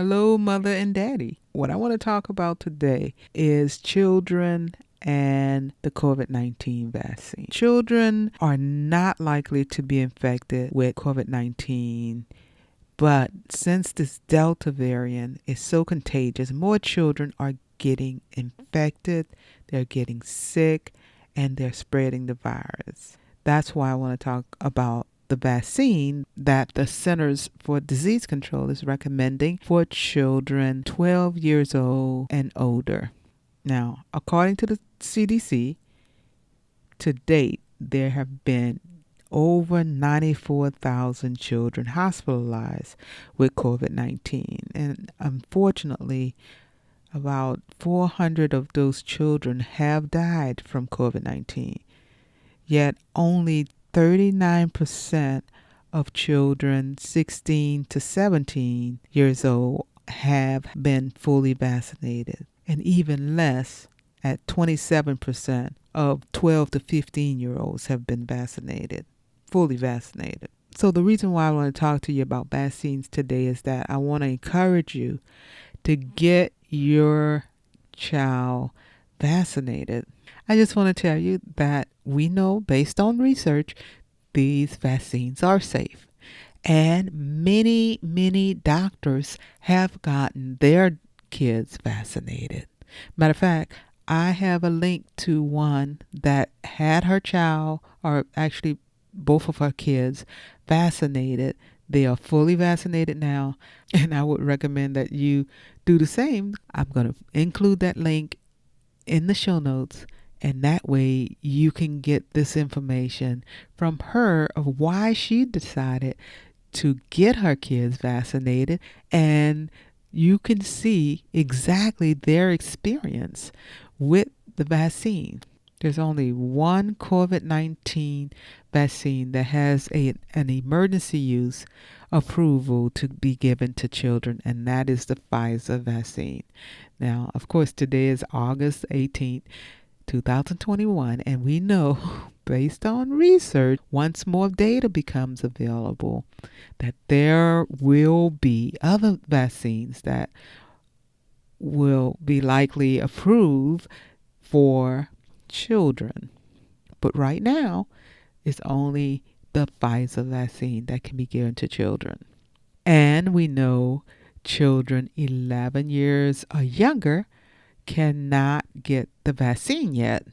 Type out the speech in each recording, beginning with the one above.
Hello, mother and daddy. What I want to talk about today is children and the COVID-19 vaccine. Children are not likely to be infected with COVID-19, but since this Delta variant is so contagious, more children are getting infected, they're getting sick, and they're spreading the virus. That's why I want to talk about the vaccine that the Centers for Disease Control is recommending for children 12 years old and older. Now, according to the CDC, to date, there have been over 94,000 children hospitalized with COVID-19. And unfortunately, about 400 of those children have died from COVID-19. Yet only 39% of children 16 to 17 years old have been fully vaccinated, and even less at 27% of 12 to 15-year-olds have been vaccinated, fully vaccinated. So the reason why I want to talk to you about vaccines today is that I want to encourage you to get your child vaccinated. I just want to tell you that we know, based on research, these vaccines are safe. And many doctors have gotten their kids vaccinated. Matter of fact, I have a link to one that had her child, or actually both of her kids, vaccinated. They are fully vaccinated now, and I would recommend that you do the same. I'm going to include that link in the show notes, and that way you can get this information from her of why she decided to get her kids vaccinated, and you can see exactly their experience with the vaccine. There's only one COVID-19 vaccine that has an emergency use approval to be given to children, and that is the Pfizer vaccine. Now, of course, today is August 18th, 2021, and we know, based on research, once more data becomes available, that there will be other vaccines that will be likely approved for children. But right now, it's only the Pfizer vaccine that can be given to children. And we know children 11 years or younger cannot get the vaccine yet.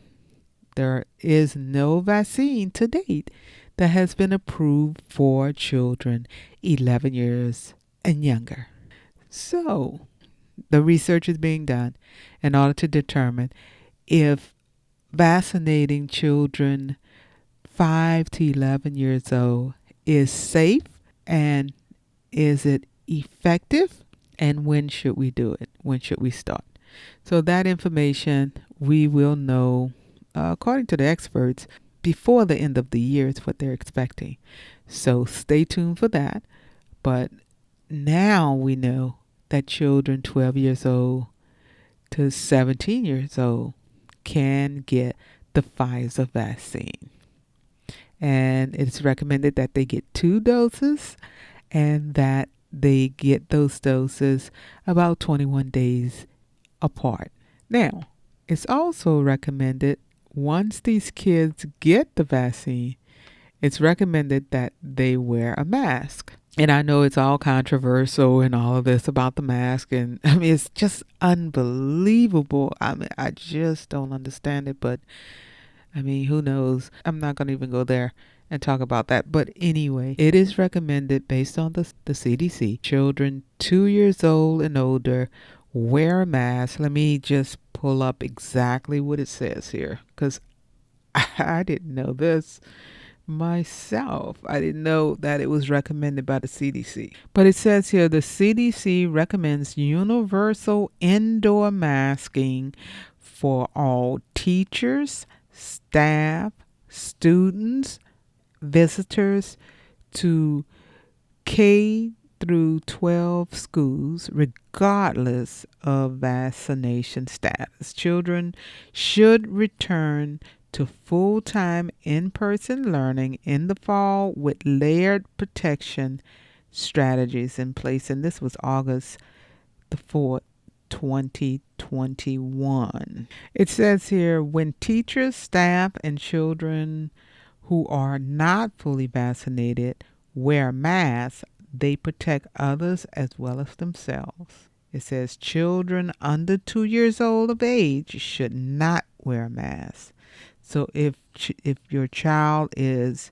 There is no vaccine to date that has been approved for children 11 years and younger. So, the research is being done in order to determine if vaccinating children 5 to 11 years old is safe, and is it effective, and when should we do it? When should we start? So that information we will know, according to the experts, before the end of the year is what they're expecting. So stay tuned for that. But now we know that children 12 years old to 17 years old can get the Pfizer vaccine. And it's recommended that they get 2 doses, and that they get those doses about 21 days apart. Now, it's also recommended, once these kids get the vaccine, it's recommended that they wear a mask. And I know it's all controversial and all of this about the mask, and I mean, it's just unbelievable. I mean, I just don't understand it, but I mean, who knows? I'm not going to even go there and talk about that. But anyway, it is recommended, based on the CDC, children 2 years old and older wear a mask. Let me just pull up exactly what it says here, because I didn't know this myself. I didn't know that it was recommended by the CDC. But it says here, the CDC recommends universal indoor masking for all teachers, staff, students, visitors to K through 12 schools, regardless of vaccination status. Children should return to full-time in-person learning in the fall with layered protection strategies in place. And this was August the 4th, 2021. It says here, when teachers, staff, and children who are not fully vaccinated wear masks, they protect others as well as themselves. It says children under 2 years old of age should not wear a mask. So if your child is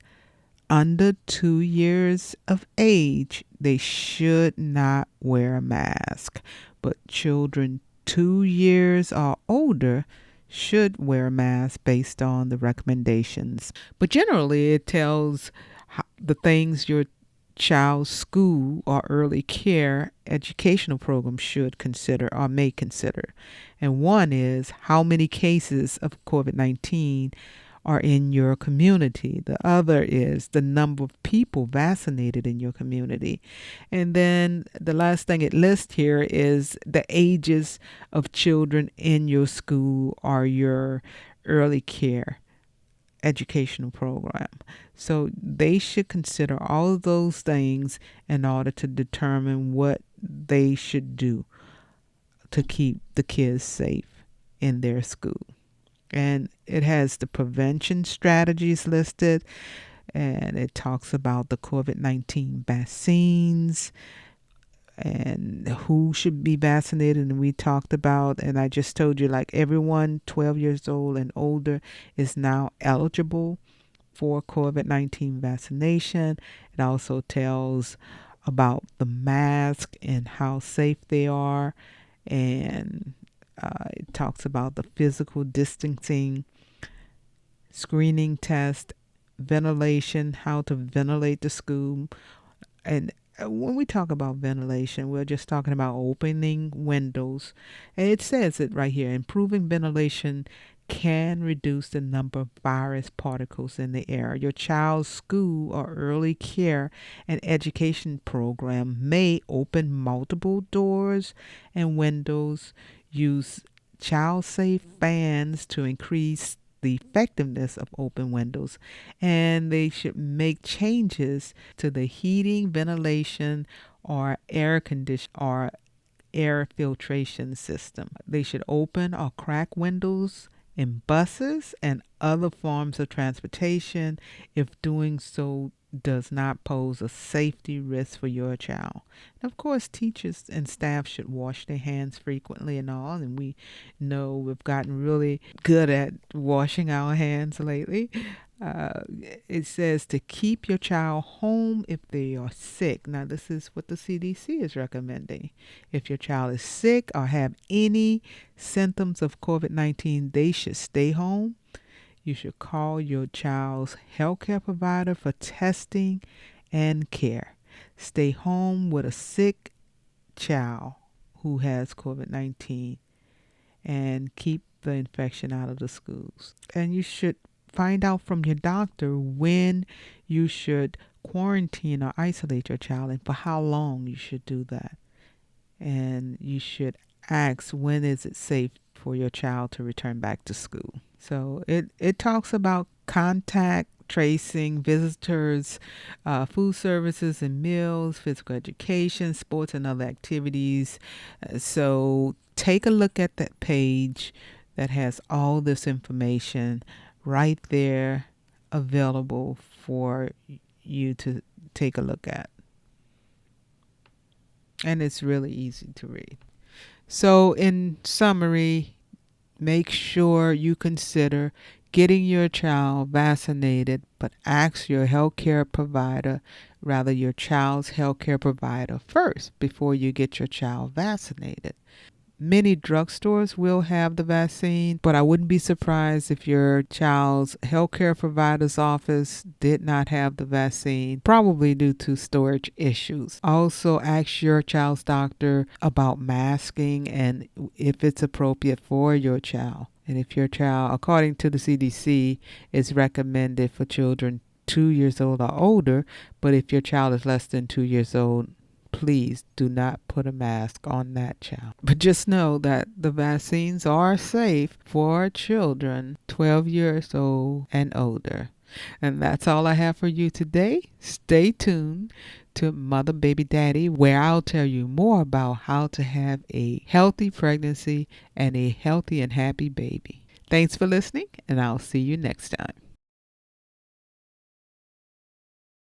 under 2 years of age, they should not wear a mask. But children 2 years or older should wear a mask based on the recommendations. But generally, it tells the things your child's school or early care educational program should consider or may consider. And one is how many cases of COVID-19 are in your community. The other is the number of people vaccinated in your community. And then the last thing it lists here is the ages of children in your school or your early care educational program. So they should consider all of those things in order to determine what they should do to keep the kids safe in their school. And it has the prevention strategies listed, and it talks about the COVID-19 vaccines and who should be vaccinated. And we talked about, and I just told you, like everyone 12 years old and older is now eligible for COVID-19 vaccination. It also tells about the mask and how safe they are, and it talks about the physical distancing, screening test, ventilation, how to ventilate the school. And when we talk about ventilation, we're just talking about opening windows. And it says it right here, improving ventilation can reduce the number of virus particles in the air. Your child's school or early care and education program may open multiple doors and windows, use child-safe fans to increase the effectiveness of open windows, and they should make changes to the heating, ventilation, or air condition or air filtration system. They should open or crack windows in buses and other forms of transportation if doing so does not pose a safety risk for your child. And of course, teachers and staff should wash their hands frequently and all, and we know we've gotten really good at washing our hands lately. It says to keep your child home if they are sick. Now, this is what the CDC is recommending. If your child is sick or have any symptoms of COVID-19, they should stay home. You should call your child's healthcare provider for testing and care. Stay home with a sick child who has COVID-19 and keep the infection out of the schools. And you should find out from your doctor when you should quarantine or isolate your child and for how long you should do that. And you should ask when is it safe for your child to return back to school. So it talks about contact tracing, visitors, food services and meals, physical education, sports and other activities. So take a look at that page that has all this information right there available for you to take a look at. And it's really easy to read. So in summary, make sure you consider getting your child vaccinated, but ask your healthcare provider, rather your child's healthcare provider first before you get your child vaccinated. Many drugstores will have the vaccine, but I wouldn't be surprised if your child's healthcare provider's office did not have the vaccine, probably due to storage issues. Also, ask your child's doctor about masking and if it's appropriate for your child. And if your child, according to the CDC, is recommended for children 2 years old or older, but if your child is less than 2 years old, please do not put a mask on that child. But just know that the vaccines are safe for children 12 years old and older. And that's all I have for you today. Stay tuned to Mother Baby Daddy, where I'll tell you more about how to have a healthy pregnancy and a healthy and happy baby. Thanks for listening, and I'll see you next time.